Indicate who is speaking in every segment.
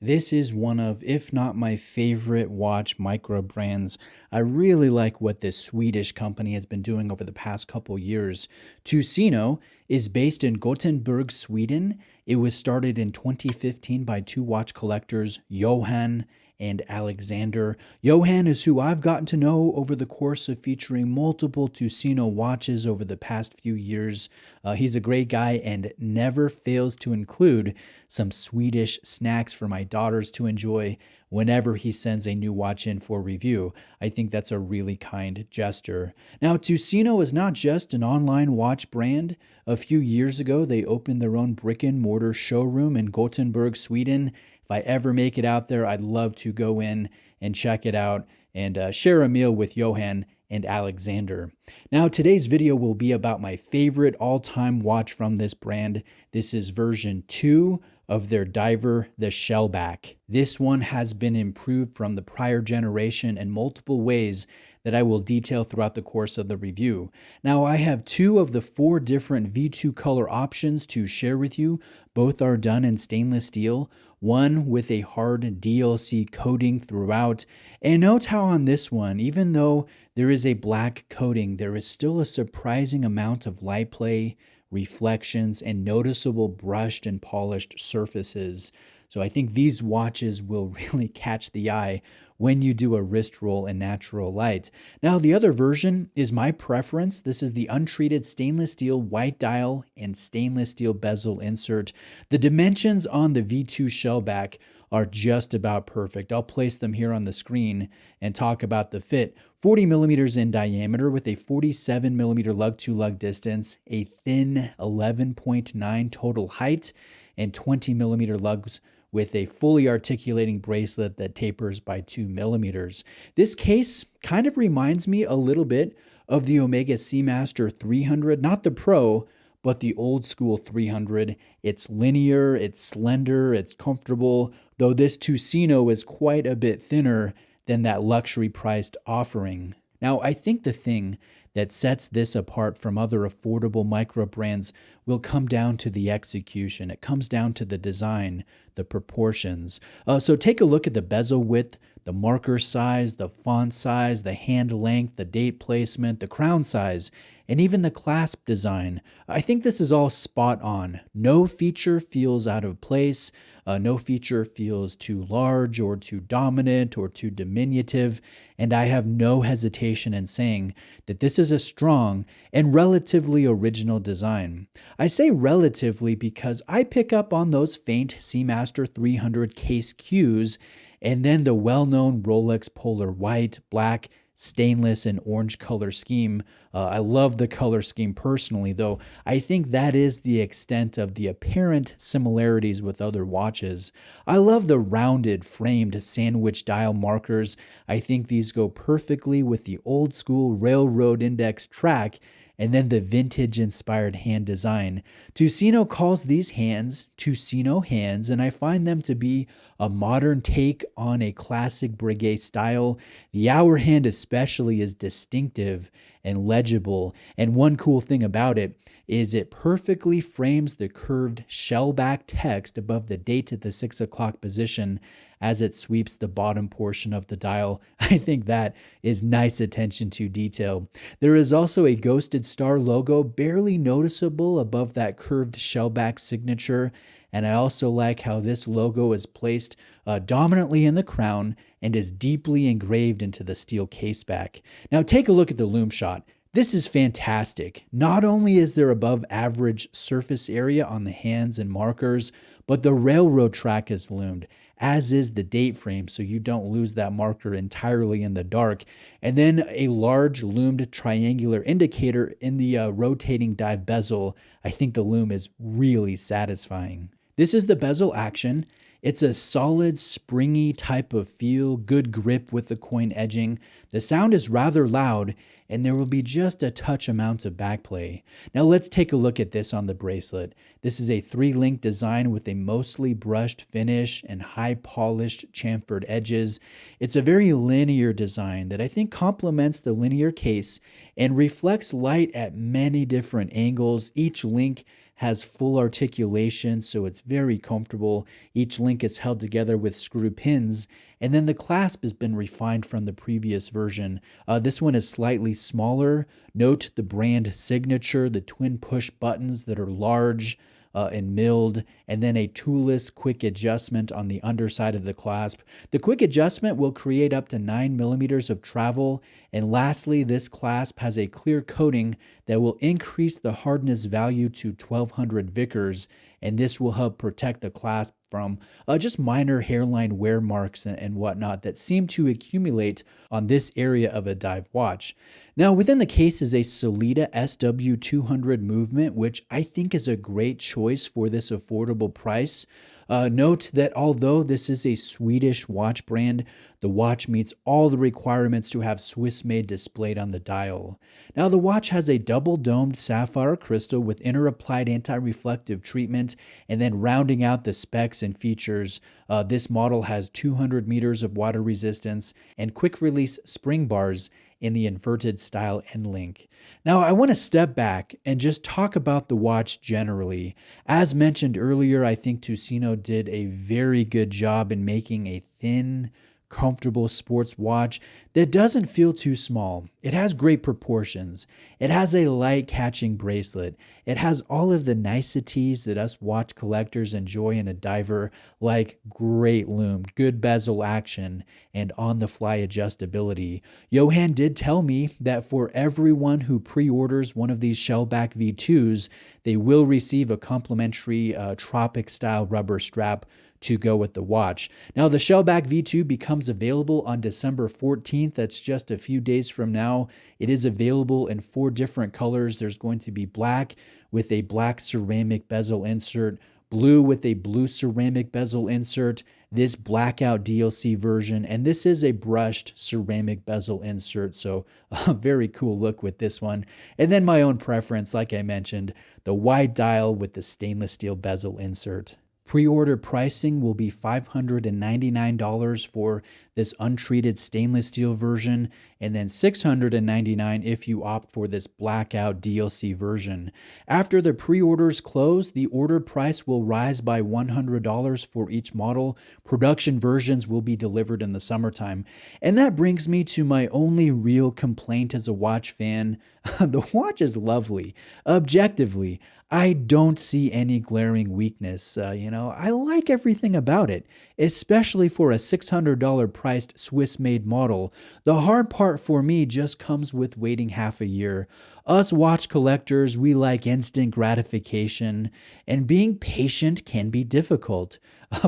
Speaker 1: This is one of, if not my favorite watch micro brands. I really like what this Swedish company has been doing over the past couple years. Tuseno is based in Gothenburg, Sweden. It was started in 2015 by two watch collectors, Johan and Alexander. Johan is who I've gotten to know over the course of featuring multiple Tuseno watches over the past few years. He's a great guy and never fails to include some Swedish snacks for my daughters to enjoy whenever he sends a new watch in for review. I think that's a really kind gesture. Now, Tuseno is not just an online watch brand. A few years ago, they opened their own brick and mortar showroom in Gothenburg, Sweden. If I ever make it out there, I'd love to go in and check it out and share a meal with Johan and Alexander. Now, today's video will be about my favorite all-time watch from this brand. This is version 2 of their diver, the Shellback. This one has been improved from the prior generation in multiple ways that I will detail throughout the course of the review. Now, I have 2 of the 4 different V2 color options to share with you. Both are done in stainless steel, one with a hard DLC coating throughout. And note how on this one, even though there is a black coating, there is still a surprising amount of light play, reflections, and noticeable brushed and polished surfaces. So I think these watches will really catch the eye when you do a wrist roll in natural light. Now, the other version is my preference. This is the untreated stainless steel white dial and stainless steel bezel insert. The dimensions on the V2 Shellback are just about perfect. I'll place them here on the screen and talk about the fit. 40 millimeters in diameter with a 47 millimeter lug-to-lug distance, a thin 11.9 total height, and 20 millimeter lugs with a fully articulating bracelet that tapers by 2 millimeters. This case kind of reminds me a little bit of the Omega Seamaster 300, not the Pro, but the old school 300. It's linear, it's slender, it's comfortable, though this Tuseno is quite a bit thinner than that luxury priced offering. Now, I think the thing that sets this apart from other affordable micro brands will come down to the execution. It comes down to the design, the proportions. So take a look at the bezel width, the marker size, the font size, the hand length, the date placement, the crown size, and even the clasp design. I think this is all spot on. No feature feels out of place. No feature feels too large or too dominant or too diminutive. And I have no hesitation in saying that this is a strong and relatively original design. I say relatively because I pick up on those faint Seamaster 300 case cues and then the well-known Rolex Polar White, Black, stainless, and orange color scheme. I love the color scheme personally, though I think that is the extent of the apparent similarities with other watches. I love the rounded, framed sandwich dial markers. I think these go perfectly with the old school railroad index track and then the vintage-inspired hand design. Tuseno calls these hands Tuseno hands, and I find them to be a modern take on a classic Breguet style. The hour hand especially is distinctive and legible, and one cool thing about it is it perfectly frames the curved shellback text above the date at the 6 o'clock position as it sweeps the bottom portion of the dial. I think that is nice attention to detail. There is also a ghosted star logo barely noticeable above that curved shellback signature, and I also like how this logo is placed dominantly in the crown and is deeply engraved into the steel caseback. Now take a look at the Lume shot. This is fantastic. Not only is there above average surface area on the hands and markers, but the railroad track is loomed, as is the date frame, so you don't lose that marker entirely in the dark. And then a large loomed triangular indicator in the rotating dive bezel. I think the Lume is really satisfying. This is the bezel action. It's a solid, springy type of feel, good grip with the coin edging. The sound is rather loud, and there will be just a touch amount of backplay. Now let's take a look at this on the bracelet. This is a 3-link design with a mostly brushed finish and high-polished chamfered edges. It's a very linear design that I think complements the linear case and reflects light at many different angles. Each link has full articulation, so it's very comfortable. Each link is held together with screw pins, and then the clasp has been refined from the previous version. This one is slightly smaller. Note the brand signature, the twin push buttons that are large and milled, and then a toolless quick adjustment on the underside of the clasp. The quick adjustment will create up to 9 millimeters of travel, and lastly, this clasp has a clear coating that will increase the hardness value to 1200 Vickers, and this will help protect the clasp from just minor hairline wear marks and whatnot that seem to accumulate on this area of a dive watch. Now, within the case is a Sellita SW200 movement, which I think is a great choice for this affordable price. Note that although this is a Swedish watch brand, the watch meets all the requirements to have Swiss-made displayed on the dial. Now, the watch has a double-domed sapphire crystal with inner-applied anti-reflective treatment, and then rounding out the specs and features, this model has 200 meters of water resistance and quick-release spring bars in the inverted style end link. Now, I want to step back and just talk about the watch generally. As mentioned earlier, I think Tuseno did a very good job in making a thin, comfortable sports watch that doesn't feel too small. It has great proportions. It has a light catching bracelet. It has all of the niceties that us watch collectors enjoy in a diver, like great lume, good bezel action, and on-the-fly adjustability. Johan did tell me that for everyone who pre-orders one of these Shellback V2s, they will receive a complimentary Tropic style rubber strap to go with the watch. Now, the Shellback V2 becomes available on December 14th. That's just a few days from now. It is available in 4 different colors. There's going to be black with a black ceramic bezel insert, blue with a blue ceramic bezel insert, this blackout DLC version, and this is a brushed ceramic bezel insert, so a very cool look with this one. And then my own preference, like I mentioned, the wide dial with the stainless steel bezel insert. Pre-order pricing will be $599 for this untreated stainless steel version, and then $699 if you opt for this blackout DLC version. After the pre-orders close, the order price will rise by $100 for each model. Production versions will be delivered in the summertime. And that brings me to my only real complaint as a watch fan. The watch is lovely. Objectively, I don't see any glaring weakness. I like everything about it, especially for a $600 priced Swiss-made model. The hard part for me just comes with waiting half a year. Us watch collectors, we like instant gratification, and being patient can be difficult.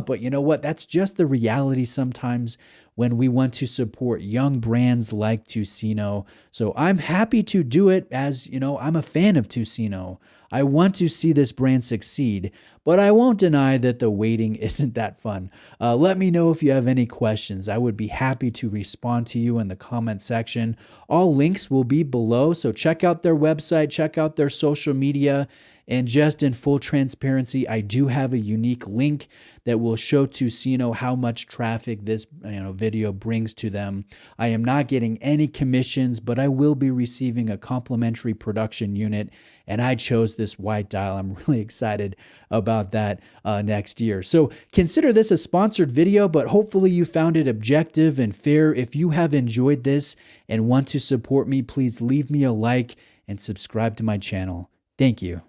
Speaker 1: But you know what? That's just the reality sometimes when we want to support young brands like Tuseno. So I'm happy to do it, as I'm a fan of Tuseno. I want to see this brand succeed, but I won't deny that the waiting isn't that fun. Let me know if you have any questions. I would be happy to respond to you in the comment section. All links will be below, so check out their website, check out their social media, and just in full transparency, I do have a unique link that will show Tuseno how much traffic this video brings to them. I am not getting any commissions, but I will be receiving a complimentary production unit, and I chose this white dial. I'm really excited about that next year. So consider this a sponsored video, but hopefully you found it objective and fair. If you have enjoyed this and want to support me, please leave me a like and subscribe to my channel. Thank you.